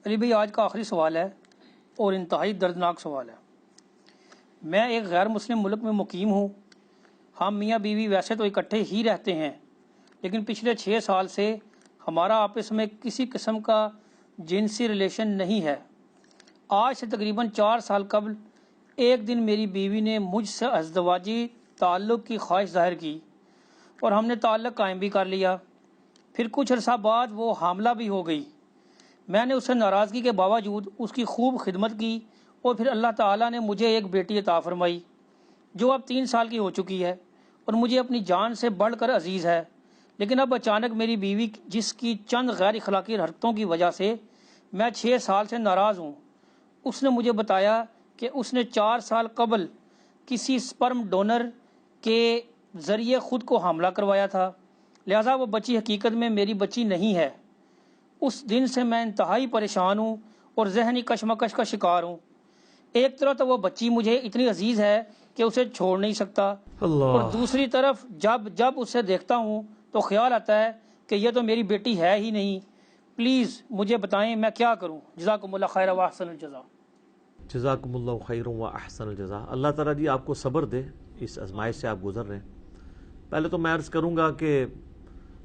علی بھائی آج کا آخری سوال ہے اور انتہائی دردناک سوال ہے۔ میں ایک غیر مسلم ملک میں مقیم ہوں۔ ہم میاں بیوی ویسے تو اکٹھے ہی رہتے ہیں، لیکن پچھلے 6 سال سے ہمارا آپس میں کسی قسم کا جنسی ریلیشن نہیں ہے۔ آج سے تقریباً 4 سال قبل ایک دن میری بیوی نے مجھ سے ازدواجی تعلق کی خواہش ظاہر کی اور ہم نے تعلق قائم بھی کر لیا۔ پھر کچھ عرصہ بعد وہ حاملہ بھی ہو گئی۔ میں نے اس سے ناراضگی کے باوجود اس کی خوب خدمت کی اور پھر اللہ تعالیٰ نے مجھے ایک بیٹی عطا فرمائی جو اب 3 سال کی ہو چکی ہے اور مجھے اپنی جان سے بڑھ کر عزیز ہے۔ لیکن اب اچانک میری بیوی جس کی چند غیر اخلاقی حرکتوں کی وجہ سے میں 6 سال سے ناراض ہوں، اس نے مجھے بتایا کہ اس نے 4 سال قبل کسی سپرم ڈونر کے ذریعے خود کو حاملہ کروایا تھا، لہٰذا وہ بچی حقیقت میں میری بچی نہیں ہے۔ اس دن سے میں انتہائی پریشان ہوں اور ذہنی کشمکش کا شکار ہوں۔ ایک طرف تو وہ بچی مجھے اتنی عزیز ہے کہ اسے چھوڑ نہیں سکتا، اور دوسری طرف جب اسے دیکھتا ہوں تو خیال آتا ہے کہ یہ تو میری بیٹی ہے ہی نہیں۔ پلیز مجھے بتائیں میں کیا کروں؟ جزاکم اللہ خیر و احسن الجزاء۔ جزاکم اللہ خیر و احسن الجزاء۔ اللہ تعالیٰ جی آپ کو صبر دے اس آزمائش سے آپ گزر رہے ہیں۔ پہلے تو میں عرض کروں گا کہ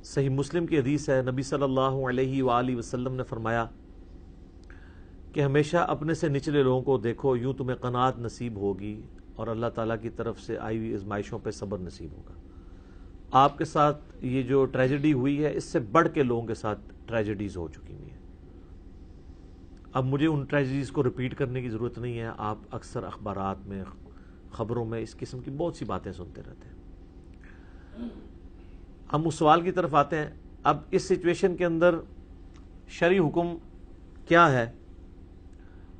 صحیح مسلم کی حدیث ہے، نبی صلی اللہ علیہ وآلہ وسلم نے فرمایا کہ ہمیشہ اپنے سے نچلے لوگوں کو دیکھو، یوں تمہیں قناعت نصیب ہوگی اور اللہ تعالیٰ کی طرف سے آئی ہوئی آزمائشوں پہ صبر نصیب ہوگا۔ آپ کے ساتھ یہ جو ٹریجڈی ہوئی ہے، اس سے بڑھ کے لوگوں کے ساتھ ٹریجڈیز ہو چکی ہیں۔ اب مجھے ان ٹریجڈیز کو ریپیٹ کرنے کی ضرورت نہیں ہے، آپ اکثر اخبارات میں، خبروں میں اس قسم کی بہت سی باتیں سنتے رہتے ہیں۔ ہم اس سوال کی طرف آتے ہیں۔ اب اس سچویشن کے اندر شرعی حکم کیا ہے؟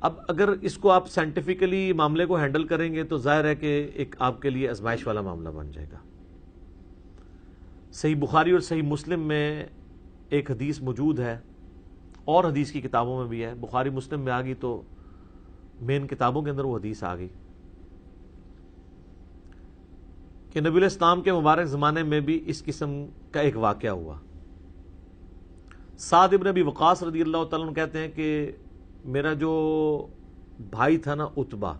اب اگر اس کو آپ سائنٹیفکلی معاملے کو ہینڈل کریں گے تو ظاہر ہے کہ ایک آپ کے لیے آزمائش والا معاملہ بن جائے گا۔ صحیح بخاری اور صحیح مسلم میں ایک حدیث موجود ہے، اور حدیث کی کتابوں میں بھی ہے، بخاری مسلم میں آ گئی تو مین کتابوں کے اندر وہ حدیث آ گئی کہ نبی علیہ السلام کے مبارک زمانے میں بھی اس قسم کا ایک واقعہ ہوا۔ سعد ابن ابی وقاص رضی اللہ تعالیٰ عنہ کہتے ہیں کہ میرا جو بھائی تھا نا عتبہ،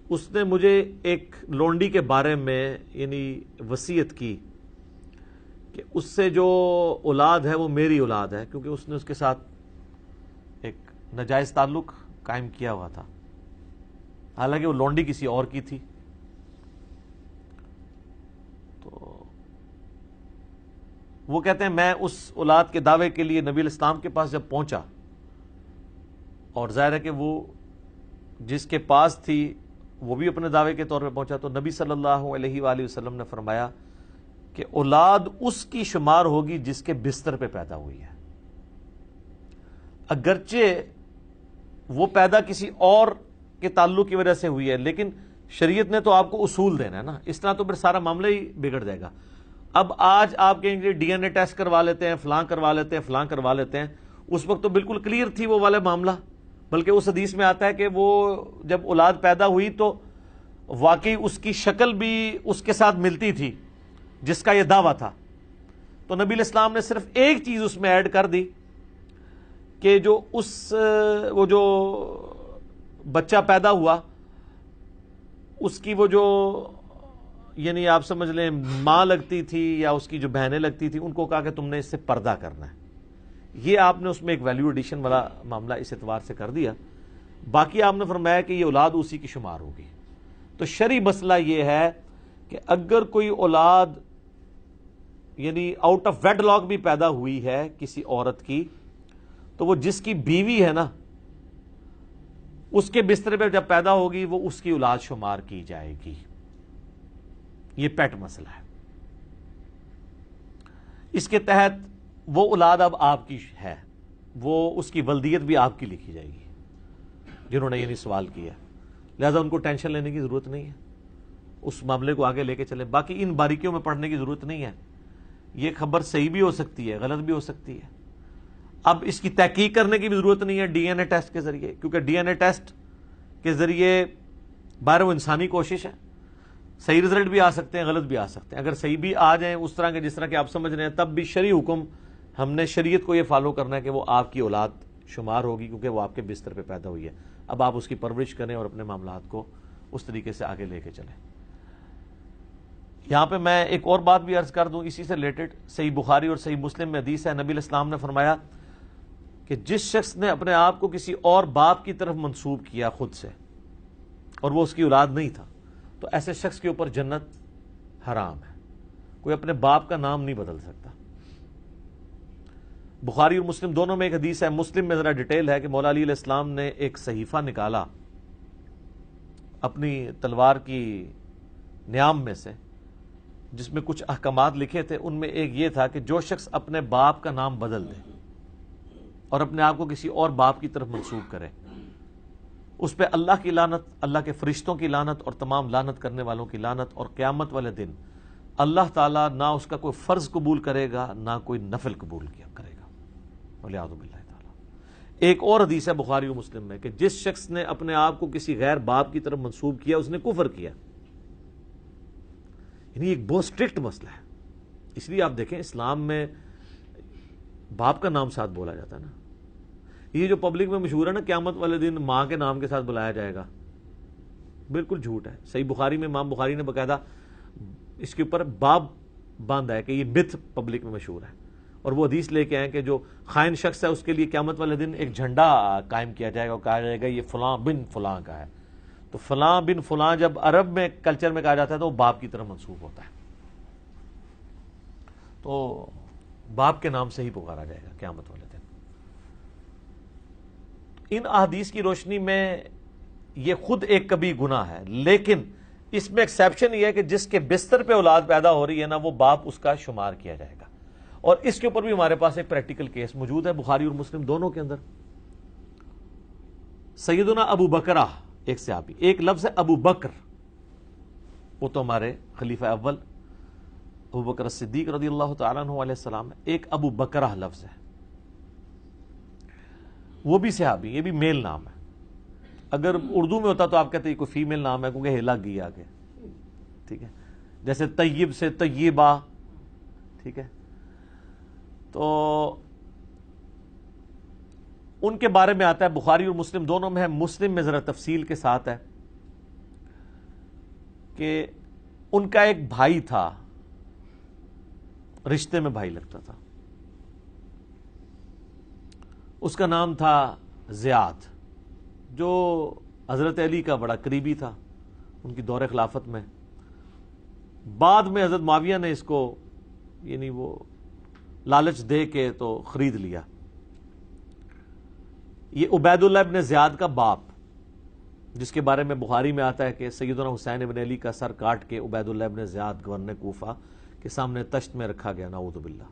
اس نے مجھے ایک لونڈی کے بارے میں یعنی وصیت کی کہ اس سے جو اولاد ہے وہ میری اولاد ہے، کیونکہ اس نے اس کے ساتھ ایک ناجائز تعلق قائم کیا ہوا تھا، حالانکہ وہ لونڈی کسی اور کی تھی۔ تو وہ کہتے ہیں میں اس اولاد کے دعوے کے لیے نبی علیہ السلام کے پاس جب پہنچا، اور ظاہر ہے کہ وہ جس کے پاس تھی وہ بھی اپنے دعوے کے طور پہ پہنچا، تو نبی صلی اللہ علیہ وآلہ وسلم نے فرمایا کہ اولاد اس کی شمار ہوگی جس کے بستر پہ پیدا ہوئی ہے، اگرچہ وہ پیدا کسی اور کے تعلق کی وجہ سے ہوئی ہے، لیکن شریعت نے تو آپ کو اصول دینا ہے نا، اس طرح تو پھر سارا معاملہ ہی بگڑ جائے گا۔ اب آج آپ کہیں گے ڈی این اے ٹیسٹ کروا لیتے ہیں، فلاں کروا لیتے ہیں، فلاں کروا لیتے ہیں، اس وقت تو بالکل کلیئر تھی وہ والا معاملہ، بلکہ اس حدیث میں آتا ہے کہ وہ جب اولاد پیدا ہوئی تو واقعی اس کی شکل بھی اس کے ساتھ ملتی تھی جس کا یہ دعویٰ تھا۔ تو نبی علیہ السلام نے صرف ایک چیز اس میں ایڈ کر دی کہ وہ جو بچہ پیدا ہوا اس کی وہ جو یعنی آپ سمجھ لیں ماں لگتی تھی یا اس کی جو بہنیں لگتی تھی، ان کو کہا کہ تم نے اس سے پردہ کرنا ہے۔ یہ آپ نے اس میں ایک ویلیو ایڈیشن والا معاملہ اس اعتبار سے کر دیا۔ باقی آپ نے فرمایا کہ یہ اولاد اسی کی شمار ہوگی۔ تو شرعی مسئلہ یہ ہے کہ اگر کوئی اولاد یعنی آؤٹ آف ویڈ لاک بھی پیدا ہوئی ہے کسی عورت کی، تو وہ جس کی بیوی ہے نا، اس کے بستر پہ جب پیدا ہوگی وہ اس کی اولاد شمار کی جائے گی۔ یہ پیٹ مسئلہ ہے۔ اس کے تحت وہ اولاد اب آپ کی ہے، وہ اس کی ولدیت بھی آپ کی لکھی جائے گی جنہوں نے یعنی سوال کیا، لہذا ان کو ٹینشن لینے کی ضرورت نہیں ہے، اس معاملے کو آگے لے کے چلیں۔ باقی ان باریکیوں میں پڑھنے کی ضرورت نہیں ہے، یہ خبر صحیح بھی ہو سکتی ہے، غلط بھی ہو سکتی ہے۔ اب اس کی تحقیق کرنے کی بھی ضرورت نہیں ہے ڈی این اے ٹیسٹ کے ذریعے، کیونکہ ڈی این اے ٹیسٹ کے ذریعے باہر وہ انسانی کوشش ہے، صحیح رزلٹ بھی آ سکتے ہیں، غلط بھی آ سکتے ہیں۔ اگر صحیح بھی آ جائیں اس طرح کے جس طرح کہ آپ سمجھ رہے ہیں، تب بھی شرعی حکم ہم نے شریعت کو یہ فالو کرنا ہے کہ وہ آپ کی اولاد شمار ہوگی، کیونکہ وہ آپ کے بستر پہ پیدا ہوئی ہے. اب آپ اس کی پرورش کریں اور اپنے معاملات کو اس طریقے سے آگے لے کے چلیں. یہاں پہ میں ایک اور بات بھی عرض کر دوں اسی سے ریلیٹڈ. صحیح بخاری اور صحیح مسلم میں حدیث ہے، نبی علیہ السلام نے فرمایا کہ جس شخص نے اپنے آپ کو کسی اور باپ کی طرف منسوب کیا خود سے اور وہ اس کی اولاد نہیں تھا، تو ایسے شخص کے اوپر جنت حرام ہے. کوئی اپنے باپ کا نام نہیں بدل سکتا. بخاری اور مسلم دونوں میں ایک حدیث ہے، مسلم میں ذرا ڈیٹیل ہے کہ مولا علی علیہ السلام نے ایک صحیفہ نکالا اپنی تلوار کی نیام میں سے، جس میں کچھ احکامات لکھے تھے. ان میں ایک یہ تھا کہ جو شخص اپنے باپ کا نام بدل دے اور اپنے آپ کو کسی اور باپ کی طرف منسوب کرے، اس پہ اللہ کی لعنت، اللہ کے فرشتوں کی لعنت اور تمام لعنت کرنے والوں کی لعنت، اور قیامت والے دن اللہ تعالیٰ نہ اس کا کوئی فرض قبول کرے گا نہ کوئی نفل قبول کرے گا. ولیعوذ باللہ تعالیٰ. ایک اور حدیث ہے بخاری و مسلم میں کہ جس شخص نے اپنے آپ کو کسی غیر باپ کی طرف منسوب کیا اس نے کفر کیا. یعنی ایک بہت سٹرکٹ مسئلہ ہے. اس لیے آپ دیکھیں اسلام میں باپ کا نام ساتھ بولا جاتا ہے نا. یہ جو پبلک میں مشہور ہے نا قیامت والے دن ماں کے نام کے ساتھ بلایا جائے گا، بالکل جھوٹ ہے. صحیح بخاری میں امام بخاری نے باقاعدہ اس کے اوپر باب باندھا ہے کہ یہ متھ پبلک میں مشہور ہے، اور وہ حدیث لے کے آئے کہ جو خائن شخص ہے اس کے لیے قیامت والے دن ایک جھنڈا قائم کیا جائے گا اور کہا جائے گا یہ فلاں بن فلاں کا ہے. تو فلاں بن فلاں جب عرب میں کلچر میں کہا جاتا ہے تو وہ باپ کی طرف منسوب ہوتا ہے، تو باپ کے نام سے ہی پکارا جائے گا قیامت والے دن. ان احادیث کی روشنی میں یہ خود ایک کبھی گناہ ہے، لیکن اس میں ایکسیپشن یہ ہے کہ جس کے بستر پہ اولاد پیدا ہو رہی ہے نا وہ باپ اس کا شمار کیا جائے گا. اور اس کے اوپر بھی ہمارے پاس ایک پریکٹیکل کیس موجود ہے بخاری اور مسلم دونوں کے اندر. سیدنا ابو بکرہ ایک صحابی، ایک لفظ ہے ابو بکر، وہ تو ہمارے خلیفہ اول ابو بکر صدیق رضی اللہ تعالیٰ عنہ علیہ السلام ہے. ایک ابو بکرہ لفظ ہے، وہ بھی صحابی، یہ بھی میل نام ہے. اگر اردو میں ہوتا تو آپ کہتے ہیں کوئی فیمیل نام ہے کیونکہ ہیلا گئی آگے، ٹھیک ہے، جیسے طیب سے طیبہ، ٹھیک ہے. تو ان کے بارے میں آتا ہے بخاری اور مسلم دونوں میں ہے. مسلم میں ذرا تفصیل کے ساتھ ہے کہ ان کا ایک بھائی تھا، رشتے میں بھائی لگتا تھا، اس کا نام تھا زیاد، جو حضرت علی کا بڑا قریبی تھا ان کی دور خلافت میں. بعد میں حضرت معاویہ نے اس کو یعنی وہ لالچ دے کے تو خرید لیا. یہ عبید اللہ ابن زیاد کا باپ، جس کے بارے میں بخاری میں آتا ہے کہ سیدنا حسین ابن علی کا سر کاٹ کے عبید اللہ ابن زیاد گورنر کوفہ کے سامنے تشت میں رکھا گیا. نعوذ باللہ.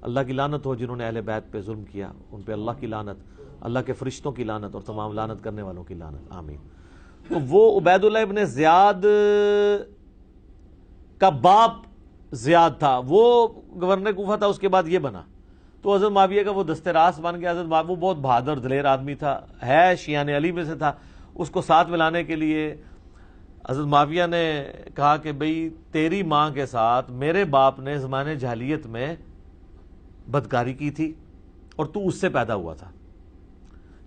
اللہ کی لعنت ہو جنہوں نے اہل بیت پہ ظلم کیا، ان پہ اللہ کی لعنت، اللہ کے فرشتوں کی لعنت اور تمام لعنت کرنے والوں کی لعنت، آمین. تو وہ عبید اللہ ابن زیاد کا باپ زیاد تھا، وہ گورنر کوفہ تھا، اس کے بعد یہ بنا. تو حضرت معاویہ کا وہ دست راست بن گیا. حضرت معاویہ وہ بہت بہادر دلیر آدمی تھا، ہے شیعان علی میں سے تھا. اس کو ساتھ ملانے کے لیے حضرت معاویہ نے کہا کہ بھئی تیری ماں کے ساتھ میرے باپ نے زمانے جاہلیت میں بدکاری کی تھی اور تو اس سے پیدا ہوا تھا،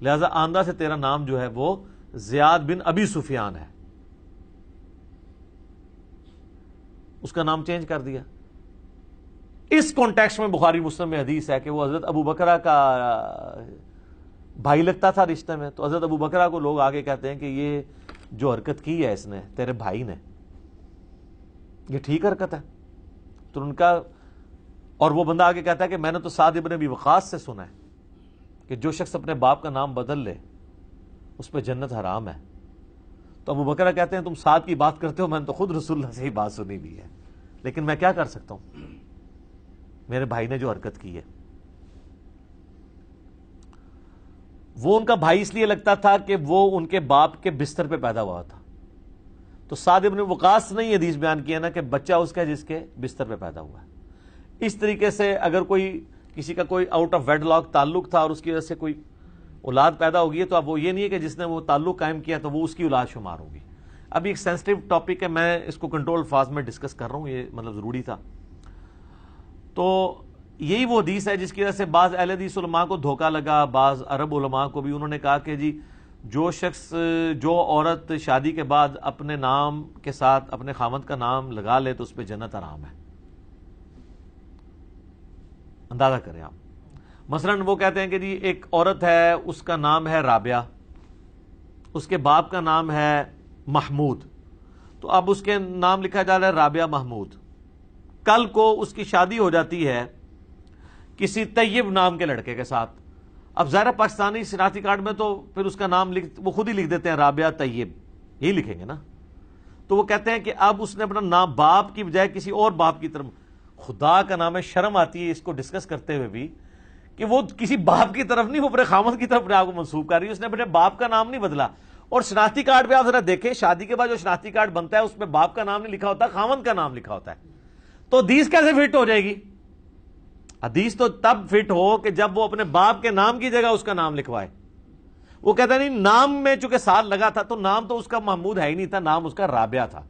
لہذا آندہ سے تیرا نام جو ہے وہ زیاد بن ابی سفیان ہے. اس کا نام چینج کر دیا. اس کانٹیکسٹ میں بخاری مسلم میں حدیث ہے کہ وہ حضرت ابو بکرہ کا بھائی لگتا تھا رشتے میں. تو حضرت ابو بکرہ کو لوگ آگے کہتے ہیں کہ یہ جو حرکت کی ہے اس نے تیرے بھائی نے، یہ ٹھیک حرکت ہے. تو ان کا، اور وہ بندہ آگے کہتا ہے کہ میں نے تو سعد ابن ابی وقاص سے سنا ہے کہ جو شخص اپنے باپ کا نام بدل لے اس پہ جنت حرام ہے. تو ابو بکرہ کہتے ہیں تم سعد کی بات کرتے ہو، میں نے تو خود رسول اللہ سے ہی بات سنی بھی ہے، لیکن میں کیا کر سکتا ہوں، میرے بھائی نے جو حرکت کی ہے. وہ ان کا بھائی اس لیے لگتا تھا کہ وہ ان کے باپ کے بستر پہ پیدا ہوا تھا. تو سعد ابن وقاص نے یہ حدیث بیان کیا نا کہ بچہ اس کا جس کے بستر پہ پیدا ہوا ہے. اس طریقے سے اگر کوئی کسی کا کوئی آؤٹ آف ویڈ لاک تعلق تھا اور اس کی وجہ سے کوئی اولاد پیدا ہوگی ہے تو اب وہ یہ نہیں ہے کہ جس نے وہ تعلق قائم کیا تو وہ اس کی اولاد شمار ہوگی. ابھی ایک سینسٹیو ٹاپک ہے، میں اس کو کنٹرول الفاظ میں ڈسکس کر رہا ہوں، یہ مطلب ضروری تھا. تو یہی وہ حدیث ہے جس کی وجہ سے بعض اہل حدیث علماء کو دھوکہ لگا، بعض عرب علماء کو بھی. انہوں نے کہا کہ جی جو عورت شادی کے بعد اپنے نام کے ساتھ اپنے خاوند کا نام لگا لے تو اس پہ جنت حرام ہے. اندازہ کریں آپ. مثلا وہ کہتے ہیں کہ جی ایک عورت ہے، اس کا نام ہے رابعہ، اس کے باپ کا نام ہے محمود، تو اب اس کے نام لکھا جا رہا ہے رابعہ محمود. کل کو اس کی شادی ہو جاتی ہے کسی طیب نام کے لڑکے کے ساتھ. اب ظاہر پاکستانی شناختی کارڈ میں تو پھر اس کا نام وہ خود ہی لکھ دیتے ہیں رابعہ طیب، یہی لکھیں گے نا. تو وہ کہتے ہیں کہ اب اس نے اپنا نام باپ کی بجائے کسی اور باپ کی طرف، خدا کا نام ہے، شرم آتی ہے اس کو ڈسکس کرتے ہوئے بھی کہ وہ کسی باپ کی طرف نہیں، وہ اپنے خامد کی طرف اپنے آپ کو منسوب کر رہی ہے. اس نے اپنے باپ کا نام نہیں بدلا. اور شناختی کارڈ پہ آپ ذرا دیکھیں، شادی کے بعد جو شناختی کارڈ بنتا ہے اس پہ باپ کا نام نہیں لکھا ہوتا، خامد کا نام لکھا ہوتا ہے. تو حدیث کیسے فٹ ہو جائے گی؟ حدیث تو تب فٹ ہو کہ جب وہ اپنے باپ کے نام کی جگہ اس کا نام لکھوائے. وہ کہتا نہیں نام میں چونکہ ساتھ لگا تھا تو نام تو اس کا محمود ہے ہی نہیں تھا، نام اس کا رابعہ تھا.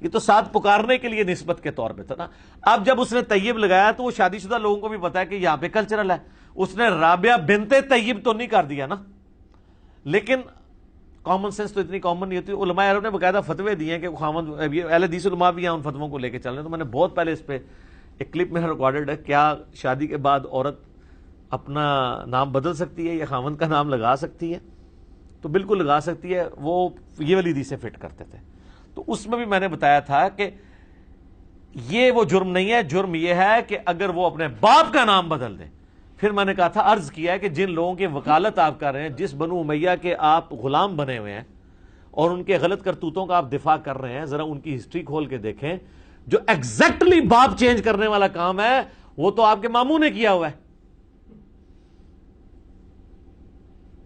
یہ تو ساتھ پکارنے کے لیے نسبت کے طور پہ تھا نا. اب جب اس نے طیب لگایا تو وہ شادی شدہ لوگوں کو بھی پتا ہے کہ یہاں پہ کلچرل ہے. اس نے رابعہ بنت طیب تو نہیں کر دیا نا. لیکن کامن سینس تو اتنی کامن نہیں ہوتی. علماء عرب نے باقاعدہ فتوے دیے ہیں کہ خامد، اہل حدیث علماء بھی ہیں ان فتووں کو لے کے چل رہے ہیں. تو میں نے بہت پہلے اس پہ ایک کلپ میں ریکارڈڈ ہے، کیا شادی کے بعد عورت اپنا نام بدل سکتی ہے یا خامد کا نام لگا سکتی ہے؟ تو بالکل لگا سکتی ہے. وہ یہ والی حدیثیں فٹ کرتے تھے. تو اس میں بھی میں نے بتایا تھا کہ یہ وہ جرم نہیں ہے، جرم یہ ہے کہ اگر وہ اپنے باپ کا نام بدل دیں. پھر میں نے کہا تھا، عرض کیا ہے کہ جن لوگوں کی وکالت آپ کر رہے ہیں، جس بنو امیہ کے آپ غلام بنے ہوئے ہیں اور ان کے غلط کرتوتوں کا آپ دفاع کر رہے ہیں، ذرا ان کی ہسٹری کھول کے دیکھیں. جو ایگزیکٹلی باپ چینج کرنے والا کام ہے وہ تو آپ کے ماموں نے کیا ہوا ہے.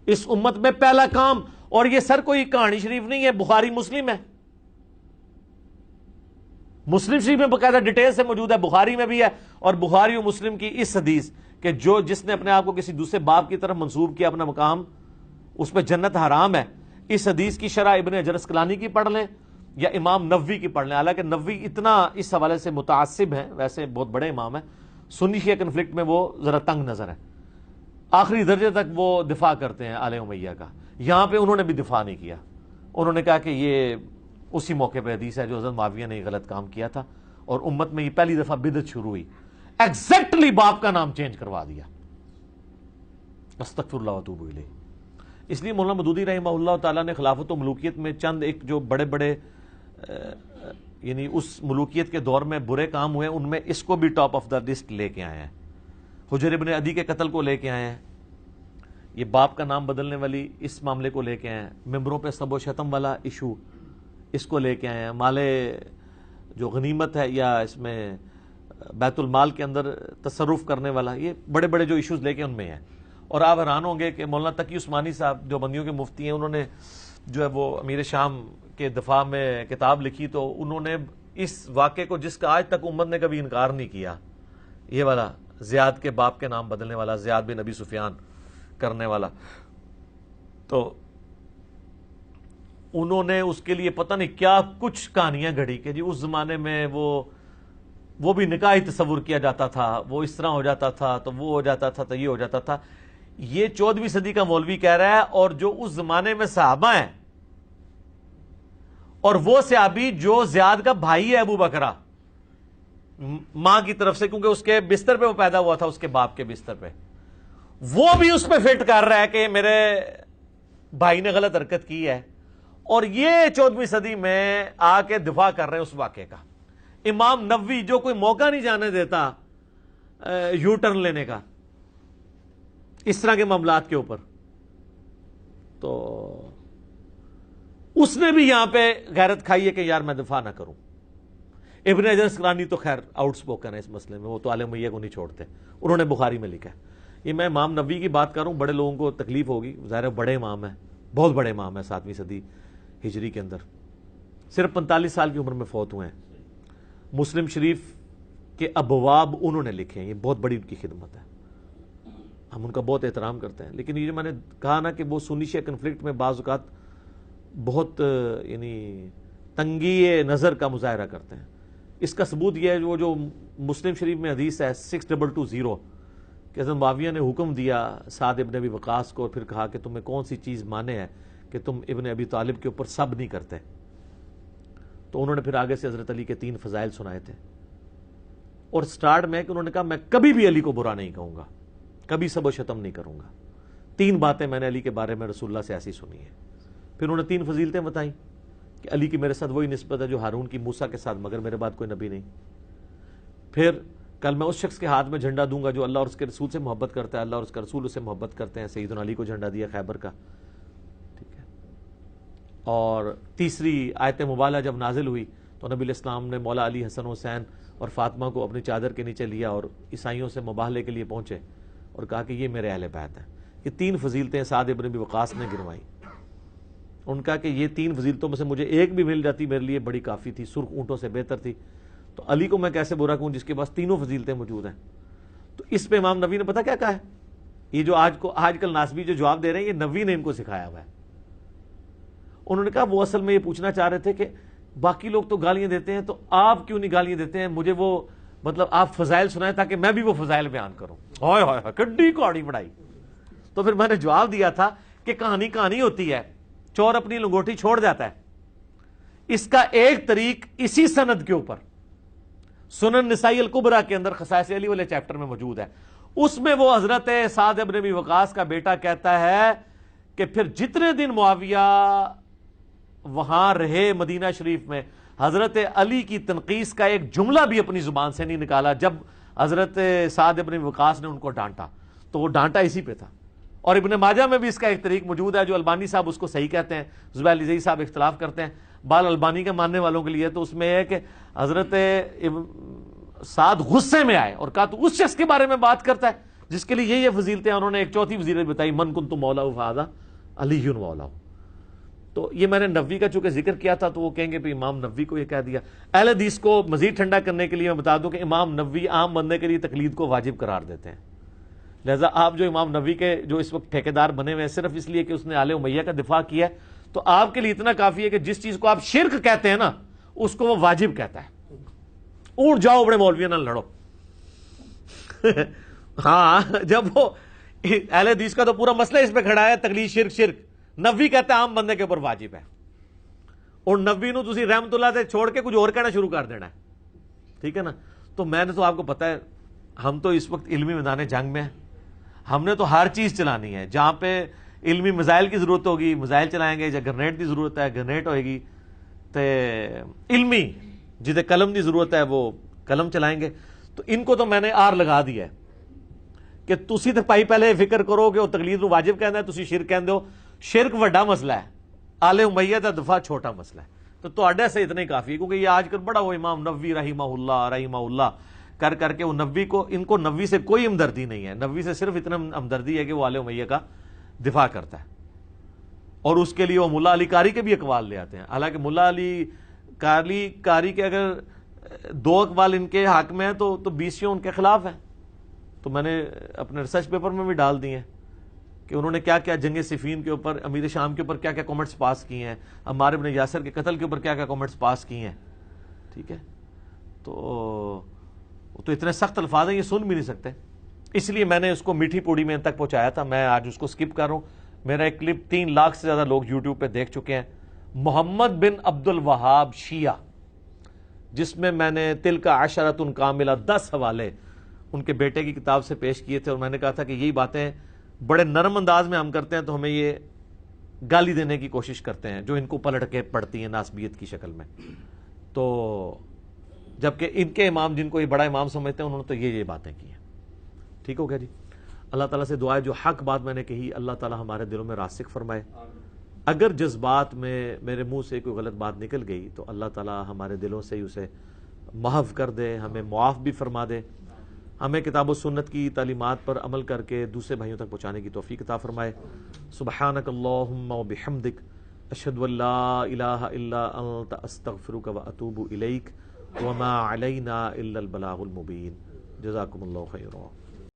اس امت میں پہلا کام، اور یہ سر کوئی کہانی شریف نہیں ہے، بخاری مسلم ہے. مسلم شریف میں باقاعدہ ڈیٹیل سے موجود ہے، بخاری میں بھی ہے. اور بخاری و مسلم کی اس حدیث کہ جس نے اپنے آپ کو کسی دوسرے باپ کی طرف منسوب کیا اپنا مقام، اس پہ جنت حرام ہے. اس حدیث کی شرح ابن حجر اسقلانی کی پڑھ لیں یا امام نووی کی پڑھ لیں. حالانکہ نووی اتنا اس حوالے سے متعصب ہیں، ویسے بہت بڑے امام ہیں، سنی شیعہ کنفلکٹ میں وہ ذرا تنگ نظر ہے، آخری درجے تک وہ دفاع کرتے ہیں آل امیہ کا. یہاں پہ انہوں نے بھی دفاع نہیں کیا. انہوں نے کہا کہ یہ اسی موقع پہ حدیث ہے جو حضرت معاویہ نے غلط کام کیا تھا اور امت میں یہ پہلی دفعہ بدعت شروع ہوئی. ایگزیکٹلی باپ کا نام چینج کروا دیا. استغفر اللہ واتوب الیہ. اس لیے مولانا مودودی رحمہ اللہ تعالیٰ نے خلافت و ملوکیت میں چند ایک جو بڑے بڑے یعنی اس ملوکیت کے دور میں برے کام ہوئے، ان میں اس کو بھی ٹاپ آف دا لسٹ لے کے آئے ہیں. حجر ابن عدی کے قتل کو لے کے آئے ہیں، یہ باپ کا نام بدلنے والی اس معاملے کو لے کے آئے ہیں. ممبروں پہ سب و شتم والا ایشو اس کو لے کے آئے ہیں. مال جو غنیمت ہے یا اس میں بیت المال کے اندر تصرف کرنے والا، یہ بڑے بڑے جو ایشوز لے کے ان میں ہیں. اور آپ حیران ہوں گے کہ مولانا تقی عثمانی صاحب جو بندیوں کے مفتی ہیں، انہوں نے جو ہے وہ امیر شام کے دفاع میں کتاب لکھی تو انہوں نے اس واقعے کو، جس کا آج تک امت نے کبھی انکار نہیں کیا، یہ والا زیاد کے باپ کے نام بدلنے والا، زیاد بن ابی سفیان کرنے والا، تو انہوں نے اس کے لیے پتہ نہیں کیا کچھ کہانیاں گھڑی کہ جی اس زمانے میں وہ بھی نکاح ہی تصور کیا جاتا تھا، وہ اس طرح ہو جاتا تھا تو وہ ہو جاتا تھا تو یہ ہو جاتا تھا. یہ 14ویں صدی کا مولوی کہہ رہا ہے، اور جو اس زمانے میں صحابہ ہیں، اور وہ صحابی جو زیاد کا بھائی ہے ابو بکرہ ماں کی طرف سے، کیونکہ اس کے بستر پہ وہ پیدا ہوا تھا، اس کے باپ کے بستر پہ، وہ بھی اس پہ فٹ کر رہا ہے کہ میرے بھائی نے غلط حرکت کی ہے. اور یہ 14ویں صدی میں آ کے دفاع کر رہے ہیں اس واقعے کا. امام نووی جو کوئی موقع نہیں جانے دیتا یو ٹرن لینے کا اس طرح کے معاملات کے اوپر، تو اس نے بھی یہاں پہ غیرت کھائی ہے کہ یار میں دفاع نہ کروں. ابن حجر اسقلانی تو خیر آؤٹ سپوکن ہے اس مسئلے میں، وہ تو آل امیہ کو نہیں چھوڑتے، انہوں نے بخاری میں لکھا ہے. یہ میں امام نووی کی بات کروں، بڑے لوگوں کو تکلیف ہوگی، ظاہر بڑے امام ہیں، بہت بڑے امام ہیں 7ویں صدی ہجری کے اندر، صرف 45 سال کی عمر میں فوت ہوئے ہیں. مسلم شریف کے ابواب انہوں نے لکھے ہیں، یہ بہت بڑی ان کی خدمت ہے، ہم ان کا بہت احترام کرتے ہیں. لیکن یہ جو میں نے کہا نا کہ وہ سنی شیعہ کنفلکٹ میں بعض اوقات بہت یعنی تنگی نظر کا مظاہرہ کرتے ہیں. اس کا ثبوت یہ ہے وہ جو مسلم شریف میں حدیث ہے 6220 کہ حضرت معاویہ نے حکم دیا سعد ابن ابی وقاص کو اور پھر کہا کہ تمہیں کون سی چیز مانے ہے کہ تم ابن ابی طالب کے اوپر سب نہیں کرتے. تو انہوں نے پھر آگے سے حضرت علی کے 3 فضائل سنائے تھے اور سٹارٹ میں کہ انہوں نے کہا میں کبھی بھی علی کو برا نہیں کہوں گا, کبھی سب و شتم نہیں کروں گا. 3 باتیں میں نے علی کے بارے میں رسول اللہ سے ایسی سنی ہیں. پھر انہوں نے 3 فضیلتیں بتائیں کہ علی کی میرے ساتھ وہی نسبت ہے جو ہارون کی موسیٰ کے ساتھ, مگر میرے بعد کوئی نبی نہیں. پھر کل میں اس شخص کے ہاتھ میں جھنڈا دوں گا جو اللہ اور اس کے رسول سے محبت کرتا ہے, اللہ اور اس کا رسول اسے محبت کرتے ہیں. سیدنا علی کو جھنڈا دیا خیبر کا, ٹھیک ہے. اور تیسری آیت مبالغہ جب نازل ہوئی تو نبی علیہ السلام نے مولا علی, حسن حسین اور فاطمہ کو اپنی چادر کے نیچے لیا اور عیسائیوں سے مباہلے کے لیے پہنچے اور کہا کہ یہ میرے اہل بیت ہیں. یہ 3 فضیلتیں سعد ابن ابی وقاص نے گنوائیں. ان کا کہ یہ 3 فضیلتوں میں سے مجھے ایک بھی مل جاتی میرے لیے بڑی کافی تھی, سرخ اونٹوں سے بہتر تھی. تو علی کو میں کیسے برا کہوں جس کے پاس 3 فضیلتیں موجود ہیں. تو اس پہ امام نبوی نے پتہ کیا کہا ہے, یہ جو آج کل ناسبی جو جواب دے رہے ہیں یہ نبوی نے ان کو سکھایا ہوا ہے. انہوں نے کہا وہ اصل میں یہ پوچھنا چاہ رہے تھے کہ باقی لوگ تو گالیاں دیتے ہیں تو آپ کیوں نہیں گالیاں دیتے ہیں, مجھے وہ مطلب آپ فضائل سنائیں تاکہ میں بھی وہ فضائل بیان کروں. ہائے ہائے کڈی کہانی بڑھائی. تو پھر میں نے جواب دیا تھا کہ کہانی ہوتی ہے, چور اپنی لنگوٹی چھوڑ جاتا ہے. اس کا ایک طریق اسی سند کے اوپر سنن نسائی الکبریٰ کے اندر خصائص علی والے چیپٹر میں موجود ہے. اس میں وہ حضرت سعد ابن ابی وقاص کا بیٹا کہتا ہے کہ پھر جتنے دن معاویہ وہاں رہے مدینہ شریف میں, حضرت علی کی تنقیص کا ایک جملہ بھی اپنی زبان سے نہیں نکالا. جب حضرت سعد ابن ابی وقاص نے ان کو ڈانٹا تو وہ ڈانٹا اسی پہ تھا. اور ابن ماجہ میں بھی اس کا ایک طریق موجود ہے جو البانی صاحب اس کو صحیح کہتے ہیں, زبیر علی صاحب اختلاف کرتے ہیں. بال البانی کے ماننے والوں کے لیے تو اس میں ہے کہ حضرت سعد غصے میں آئے اور کہا تو اس شخص کے بارے میں بات کرتا ہے جس کے لیے یہ فضیلتیں. انہوں نے ایک 4تھی فضیلت بتائی, من کنت مولا فہذا علی مولا. تو یہ میں نے نبوی کا چونکہ ذکر کیا تھا تو وہ کہیں گے بھی امام نبوی کو یہ کہہ دیا. اہل حدیث کو مزید ٹھنڈا کرنے کے لیے میں بتا دوں کہ امام نبوی عام بندے کے لیے تقلید کو واجب قرار دیتے ہیں. لہذا آپ جو امام نبوی کے جو اس وقت ٹھیکیدار بنے ہوئے ہیں صرف اس لیے کہ اس نے آل امیہ کا دفاع کیا ہے, تو آپ کے لیے اتنا کافی ہے کہ جس چیز کو آپ شرک کہتے ہیں نا اس کو وہ واجب کہتا ہے. اونٹ جاؤ بڑے مولویوں نہ لڑو. ہاں جب وہ اہل حدیث کا تو پورا مسئلہ اس پہ کھڑا ہے تقلید شرک. نبوی کہتا ہے عام بندے کے اوپر واجب ہے, اور نبوی نو تسی رحمت اللہ سے چھوڑ کے کچھ اور کہنا شروع کر دینا ہے, ٹھیک ہے نا. تو میں نے تو آپ کو پتا ہے ہم تو اس وقت علمی میدان جنگ میں ہیں, ہم نے تو ہر چیز چلانی ہے. جہاں پہ علمی میزائل کی ضرورت ہوگی میزائل چلائیں گے, جہاں گرنیٹ کی ضرورت ہے گرنیٹ ہوئے گی, تے علمی جدے قلم کی ضرورت ہے وہ قلم چلائیں گے. تو ان کو تو میں نے آر لگا دیا ہے کہ تسی تو پائی پہلے فکر کرو کہ وہ تقلید نو واجب کہنا ہے, تسی شرک کہندے ہو. شرک وڈا مسئلہ ہے, آل امیہ دا دفاع چھوٹا مسئلہ ہے. تو تواڈے سے اتنا ہی کافی ہے, کیونکہ یہ آج کل بڑا وہ امام نبوی رحمہ اللہ کر کے وہ نبوی کو, ان کو نبوی سے کوئی ہمدردی نہیں ہے. نبوی سے صرف اتنا ہمدردی ہے کہ وہ آل امیہ کا دفاع کرتا ہے, اور اس کے لیے وہ ملا علی قاری کے بھی اقوال لے آتے ہیں. حالانکہ ملا علی قاری کے اگر 2 اقوال ان کے حق میں ہیں تو 20 ان کے خلاف ہیں. تو میں نے اپنے ریسرچ پیپر میں بھی ڈال دی ہیں کہ انہوں نے کیا کیا جنگ صفین کے اوپر, امیر شام کے اوپر کیا کیا کامنٹس پاس کیے ہیں, عمار ابن یاسر کے قتل کے اوپر کیا کیا کامنٹس پاس کیے ہیں, ٹھیک ہے. تو اتنے سخت الفاظ ہیں یہ سن بھی نہیں سکتے, اس لیے میں نے اس کو میٹھی پوڑی میں ان تک پہنچایا تھا. میں آج اس کو سکپ کر رہا ہوں. میرا ایک کلپ 3 لاکھ سے زیادہ لوگ یوٹیوب پہ دیکھ چکے ہیں, محمد بن عبد الوہاب شیعہ, جس میں نے تلک عشرۃ کاملہ 10 حوالے ان کے بیٹے کی کتاب سے پیش کیے تھے. اور میں نے کہا تھا کہ یہی باتیں بڑے نرم انداز میں ہم کرتے ہیں تو ہمیں یہ گالی دینے کی کوشش کرتے ہیں جو ان کو پلٹ کے پڑتی ہیں ناسبیت کی شکل میں. تو جبکہ ان کے امام جن کو یہ بڑا امام سمجھتے ہیں انہوں نے تو یہ باتیں کی ہیں. ٹھیک ہو گیا جی. اللہ تعالیٰ سے دعا ہے جو حق بات میں نے کہی اللہ تعالیٰ ہمارے دلوں میں راسخ فرمائے. اگر جذبات میں میرے منہ سے کوئی غلط بات نکل گئی تو اللہ تعالیٰ ہمارے دلوں سے ہی اسے محو کر دے, ہمیں معاف بھی فرما دے, ہمیں کتاب و سنت کی تعلیمات پر عمل کر کے دوسرے بھائیوں تک پہنچانے کی توفیق عطا فرمائے. سبحانک اللہم و بحمدک اشہد ان لا الہ الا انت استغفرک و اتوب الیک وما علینا الا البلاغ المبین. جزاکم اللہ خیرا.